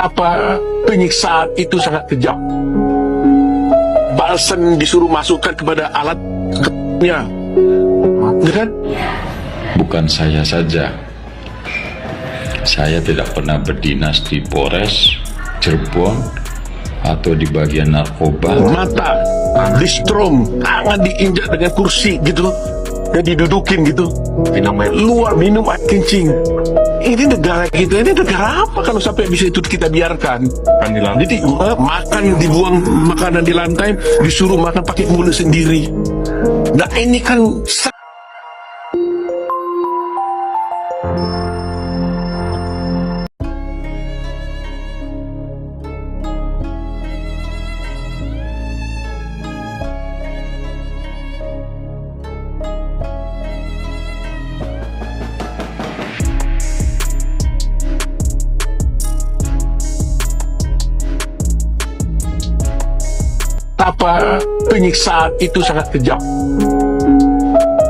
Betapa penyiksaan itu sangat kejam. Balsen disuruh masukkan kepada alat nya, kan? Bukan saya saja. Saya tidak pernah berdinas di Polres Cirebon atau di bagian narkoba. Mata distrom, tangan diinjak dengan kursi gitu, dan didudukin gitu. Luar minum air kencing. Ini negara kita, ini negara apa kalau sampai bisa itu kita biarkan? Jadi makan dibuang makanan di lantai, disuruh makan pakai mulut sendiri. Nah ini kan betapa penyiksaan itu sangat kejam.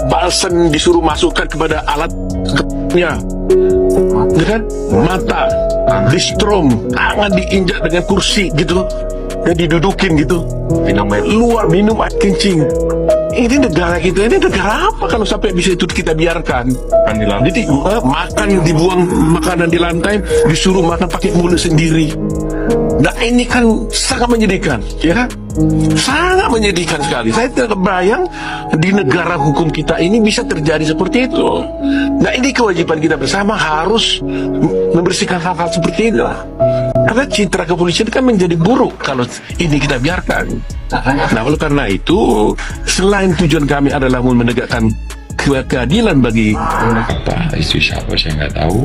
Balsen disuruh masukkan kepada alat nya, kan? Mata distrom, tangan diinjak dengan kursi gitu, dan didudukin gitu. Luar minum air kencing. Ini negara kita, ini negara apa kalau sampai bisa itu kita biarkan? Jadi makan dibuang makanan di lantai, disuruh makan pakai mulut sendiri. Nah ini kan sangat menyedihkan, ya kan? Sangat menyedihkan sekali. Saya tidak kebayang di negara hukum kita ini bisa terjadi seperti itu. Nah ini kewajiban kita bersama harus membersihkan hal-hal seperti ini lah. Karena citra kepolisian kan menjadi buruk kalau ini kita biarkan. Nah oleh karena itu, selain tujuan kami adalah menegakkan keadilan bagi Apa istri siapa saya nggak tahu.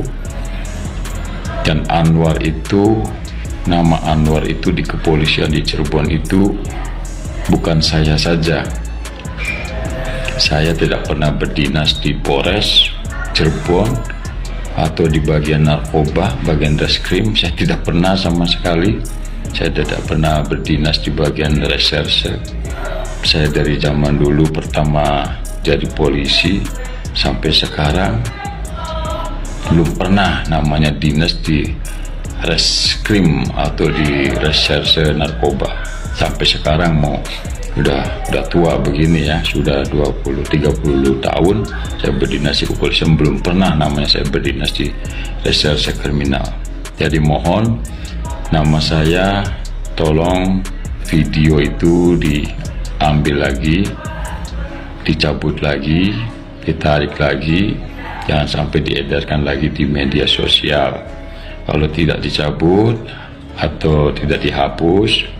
Dan Anwar itu, nama Anwar itu di kepolisian di Cirebon itu bukan saya saja. Saya tidak pernah berdinas di Polres Cirebon atau di bagian narkoba, bagian reskrim. Saya tidak pernah sama sekali. Saya tidak pernah berdinas di bagian reserse. Saya dari zaman dulu pertama jadi polisi sampai sekarang belum pernah namanya dinas di reskrim atau di reserse narkoba. Sampai sekarang udah tua begini ya, sudah 20-30 tahun saya berdinas di kepolisian, belum pernah namanya saya berdinas di reserse kriminal. Jadi mohon, nama saya tolong video itu diambil lagi, dicabut lagi, ditarik lagi, jangan sampai diedarkan lagi di media sosial. Kalau tidak dicabut atau tidak dihapus,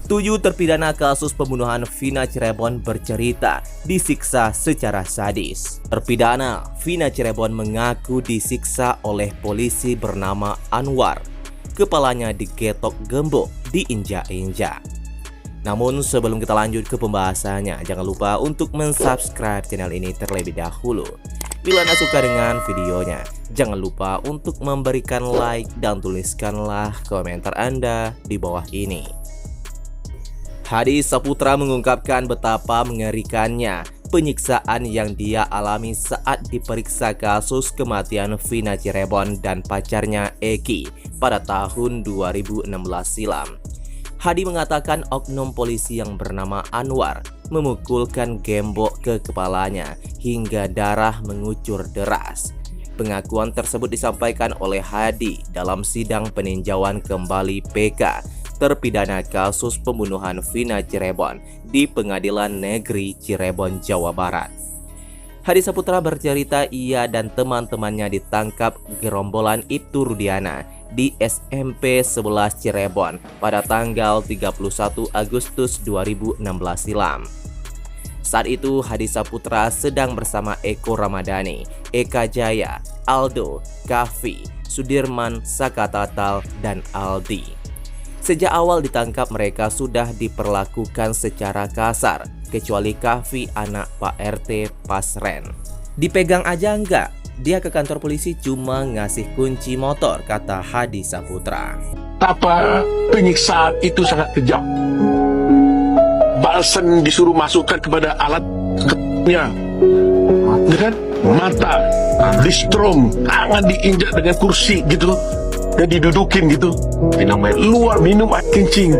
Tujuh terpidana kasus pembunuhan Vina Cirebon bercerita disiksa secara sadis. Terpidana Vina Cirebon mengaku disiksa oleh polisi bernama Anwar. Kepalanya digetok gembok, diinjak-injak. Namun sebelum kita lanjut ke pembahasannya, jangan lupa untuk mensubscribe channel ini terlebih dahulu. Bila Anda suka dengan videonya, jangan lupa untuk memberikan like dan tuliskanlah komentar Anda di bawah ini. Hadi Saputra mengungkapkan betapa mengerikannya penyiksaan yang dia alami saat diperiksa kasus kematian Vina Cirebon dan pacarnya Eki pada tahun 2016 silam. Hadi mengatakan oknum polisi yang bernama Anwar memukulkan gembok ke kepalanya hingga darah mengucur deras. Pengakuan tersebut disampaikan oleh Hadi dalam sidang peninjauan kembali PK terpidana kasus pembunuhan Vina Cirebon di Pengadilan Negeri Cirebon, Jawa Barat. Hadi Saputra bercerita ia dan teman-temannya ditangkap gerombolan Ibtu Rudiana di SMP 11 Cirebon pada tanggal 31 Agustus 2016 silam. Saat itu Hadi Saputra sedang bersama Eko Ramadhani, Eka Jaya, Aldo, Kavi, Sudirman, Sakatatal, dan Aldi. Sejak awal ditangkap mereka sudah diperlakukan secara kasar, kecuali Kavi anak Pak RT Pasren. Dipegang aja enggak, dia ke kantor polisi cuma ngasih kunci motor, kata Hadi Saputra. betapa penyiksaan itu sangat kejam. Balsen disuruh masukkan kepada alat nya, kan? mata distrom, tangan diinjak dengan kursi gitu, dan didudukin gitu, luar minum air kencing.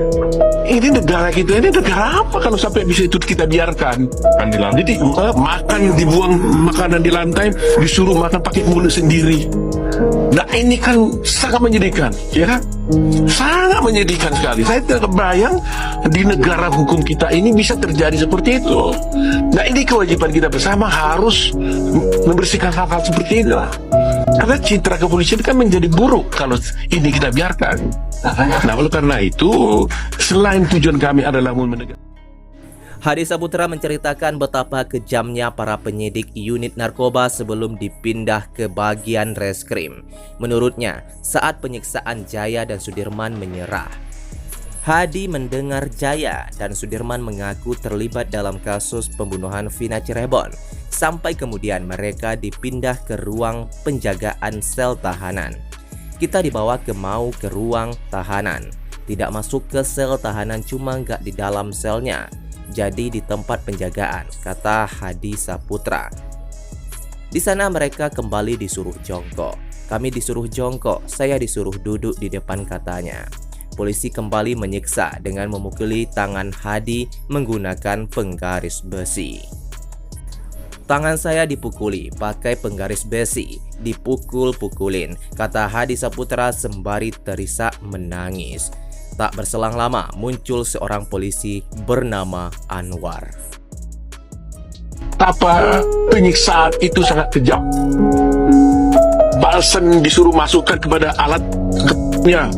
Ini negara kita, ini negara apa kalau sampai bisa itu kita biarkan? Jadi makan, dibuang makanan di lantai, disuruh makan pakai mulut sendiri. Nah ini kan sangat menyedihkan, ya kan? Sangat menyedihkan sekali. Saya tidak kebayang di negara hukum kita ini bisa terjadi seperti itu. Nah ini kewajiban kita bersama, harus membersihkan hal-hal seperti itu. Karena citra kepolisian kan menjadi buruk kalau ini kita biarkan. Nah oleh karena itu, selain tujuan kami adalah menegakkan. Hadi Saputra menceritakan betapa kejamnya para penyidik unit narkoba sebelum dipindah ke bagian reskrim. Menurutnya, saat penyiksaan Jaya dan Sudirman menyerah, Hadi mendengar Jaya dan Sudirman mengaku terlibat dalam kasus pembunuhan Vina Cirebon, sampai kemudian mereka dipindah ke ruang penjagaan sel tahanan. Kita dibawa ke ruang tahanan, tidak masuk ke sel tahanan, cuma nggak di dalam selnya, jadi di tempat penjagaan, kata Hadi Saputra. Di sana mereka kembali disuruh jongkok. Kami disuruh jongkok, saya disuruh duduk di depan, katanya. Polisi kembali menyiksa dengan memukuli tangan Hadi menggunakan penggaris besi. Tangan saya dipukuli pakai penggaris besi, dipukul-pukulin, kata Hadi Saputra sembari terisak menangis. Tak berselang lama muncul seorang polisi bernama Anwar. Apa penyiksaan itu sangat kejam. Balsam disuruh masukkan kepada alatnya,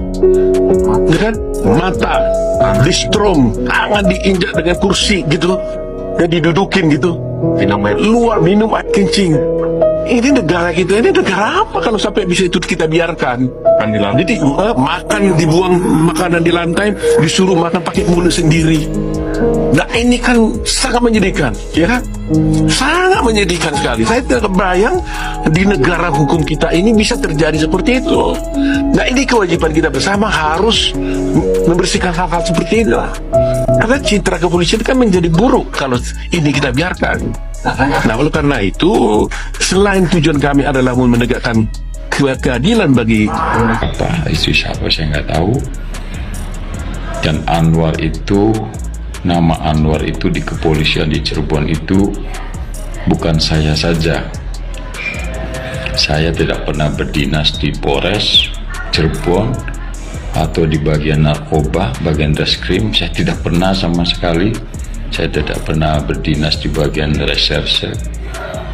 kan? Mata distrom, tangan diinjak dengan kursi gitu, dan didudukin gitu, luar minum air kencing. Ini negara kita, ini negara apa kalau sampai bisa itu kita biarkan? Jadi makan, dibuang makanan di lantai, disuruh makan pakai mulut sendiri. Nah ini kan sangat menyedihkan, ya kan? Sangat menyedihkan sekali. Saya tidak kebayang di negara hukum kita ini bisa terjadi seperti itu. Nah ini kewajiban kita bersama, harus membersihkan hal-hal seperti itu. Karena citra kepolisian kan menjadi buruk kalau ini kita biarkan. Nah oleh karena itu, selain tujuan kami adalah menegakkan keadilan bagi apa istri siapa saya nggak tahu. Dan Anwar itu, nama Anwar itu di kepolisian di Cirebon itu bukan saya saja. Saya tidak pernah berdinas di Polres Cirebon atau di bagian narkoba, bagian reskrim. Saya tidak pernah sama sekali. Saya tidak pernah berdinas di bagian reserse.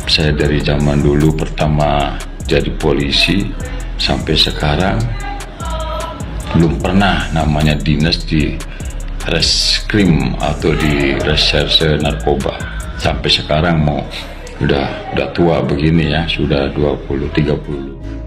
Saya dari zaman dulu pertama jadi polisi sampai sekarang belum pernah namanya dinas di reskrim atau di reserse narkoba. Sampai sekarang udah tua begini ya, sudah 20-30.